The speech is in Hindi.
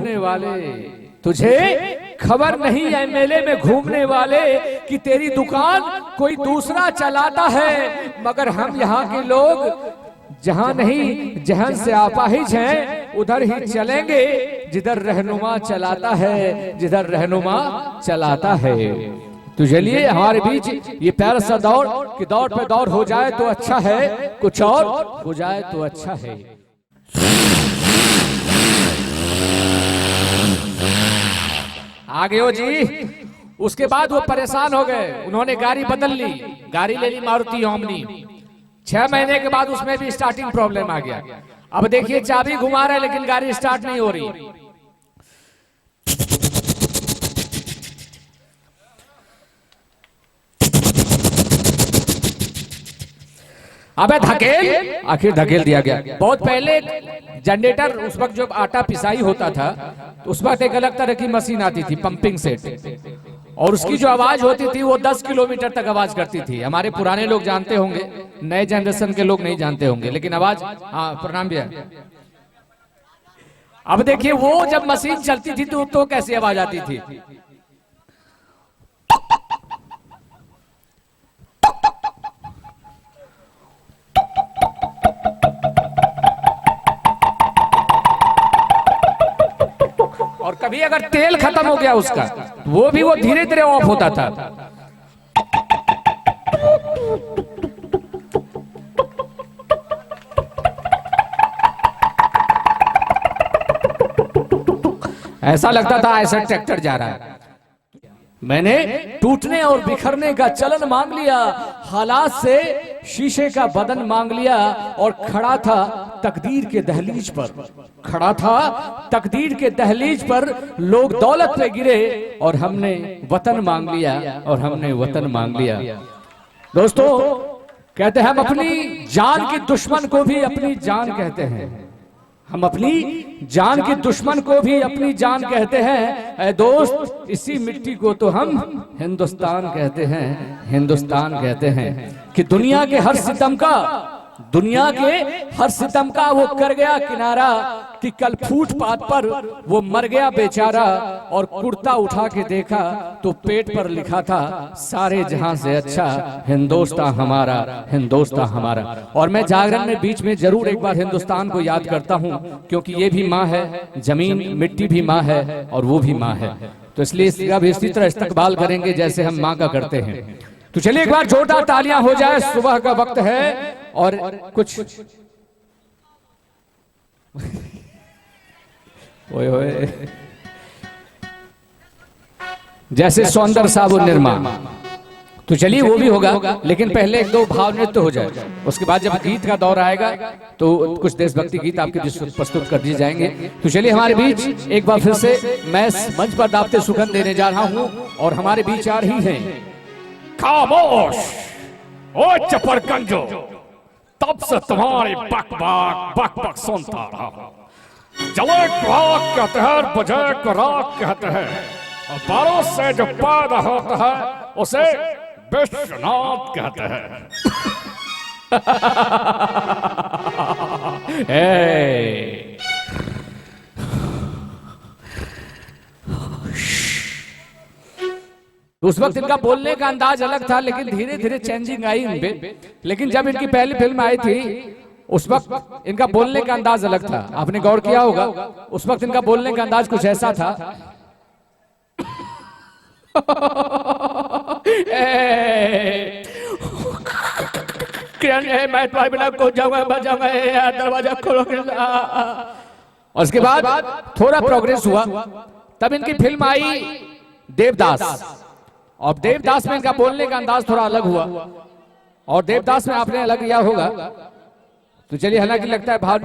घूमने वाले, तुझे खबर नहीं है मेले में घूमने वाले कि तेरी दुकान कोई दूसरा चलाता है, मगर हम यहाँ के लोग जहां नहीं जहां से आपाहिज हैं उधर ही चलेंगे जिधर रहनुमा चलाता है, जिधर रहनुमा चलाता है। तो चलिए हमारे बीच ये प्यारा सा दौड़ कि दौड़ पे दौड़ हो जाए तो अच्छा है, कुछ और हो जाए तो अच्छा है। आगे हो जी। उसके बाद वो परेशान हो गए, उन्होंने गाड़ी बदल ली, गाड़ी ले ली मारुति ओमनी। 6 महीने के बाद उसमें भी स्टार्टिंग प्रॉब्लम आ गया। अब देखिए चाबी घुमा रहे लेकिन गाड़ी स्टार्ट नहीं हो रही। अबे धकेल, आखिर धकेल दिया गया। बहुत पहले जनरेटर, उस वक्त जब आटा पिसाई होता था तो उस वक्त एक अलग तरह की मशीन आती थी पंपिंग सेट, और उसकी जो आवाज होती थी वो 10 किलोमीटर तक आवाज करती थी। हमारे पुराने लोग जानते होंगे, नए जनरेशन के लोग नहीं जानते होंगे, लेकिन आवाज, हाँ प्रणाम भैया। अब देखिए वो जब मशीन चलती थी तो कैसी आवाज आती थी। और कभी अगर तेल खत्म हो गया उसका, वो भी वो धीरे धीरे ऑफ होता था। ऐसा लगता था ऐसा ट्रैक्टर जा रहा है। मैंने टूटने और बिखरने का चलन मांग लिया, हालात से शीशे का बदन मांग लिया, और खड़ा था तकदीर के दहलीज पर, खड़ा था तकदीर के दहलीज पर। लोग दौलत पे गिरे और हमने वतन मांग लिया, और हमने वतन मांग लिया। दोस्तों कहते हैं हम अपनी जान की दुश्मन को भी अपनी जान कहते हैं, हम अपनी जान के दुश्मन को भी अपनी जान कहते हैं। ऐ दोस्त इसी मिट्टी को तो हम हिंदुस्तान कहते हैं, हिंदुस्तान कहते हैं। कि दुनिया के हर सितम का, दुनिया के हर सितम का वो कर गया किनारा, कि कल फुटपाथ पर वो मर गया बेचारा। और कुर्ता उठा के देखा तो पेट पर लिखा था सारे जहां से अच्छा हिंदुस्तान हमारा, हिंदुस्तान हमारा। और मैं जागरण में बीच में जरूर एक बार हिंदुस्तान को याद करता हूं, क्योंकि ये भी माँ है, जमीन मिट्टी भी माँ है, और वो भी माँ है। तो इसलिए इसका भी इसी तरह इस्तकबाल करेंगे जैसे हम माँ का करते हैं। तो चलिए एक बार जोरदार तालियां हो जाए, सुबह का वक्त है और कुछ ओए ओए जैसे सौंदर्य साबुन निर्माण। तो चलिए वो भी होगा, लेकिन पहले एक दो भाव नृत्य हो जाए, उसके बाद जब गीत का दौर आएगा तो कुछ देशभक्ति गीत आपके बीच प्रस्तुत कर दिए जाएंगे। तो चलिए हमारे बीच एक बार फिर से मैं मंच पर दावते सुगंध देने जा रहा हूं, और हमारे बीच आ रही हैं खामोश ओ चपरकंजो, तब से तुम्हारी बक बक बक बक सुनता रहा हूं। जले को आग कहते हैं, बजे को राग कहते हैं, और बारों से जो पैदा होता है उसे विश्वनाथ कहते हैं। उस वक्त इनका बोलने का अंदाज अलग था, लेकिन धीरे धीरे चेंजिंग आई इनपे। लेकिन जब इनकी पहली फिल्म आई थी उस वक्त इनका बोलने का अंदाज अलग था, आपने गौर किया होगा। उस वक्त इनका बोलने का अंदाज कुछ ऐसा था। मैं तुम्हारे बिना खो जाऊंगा, बचाऊंगा, दरवाजा खोलो। और उसके बाद थोड़ा प्रोग्रेस हुआ, तब इनकी फिल्म आई देवदास, और देवदास में इनका बोलने का अंदाज थोड़ा अलग हुआ, और देवदास में आपने अलग लिया होगा। तो चलिए हालांकि लगता है भाव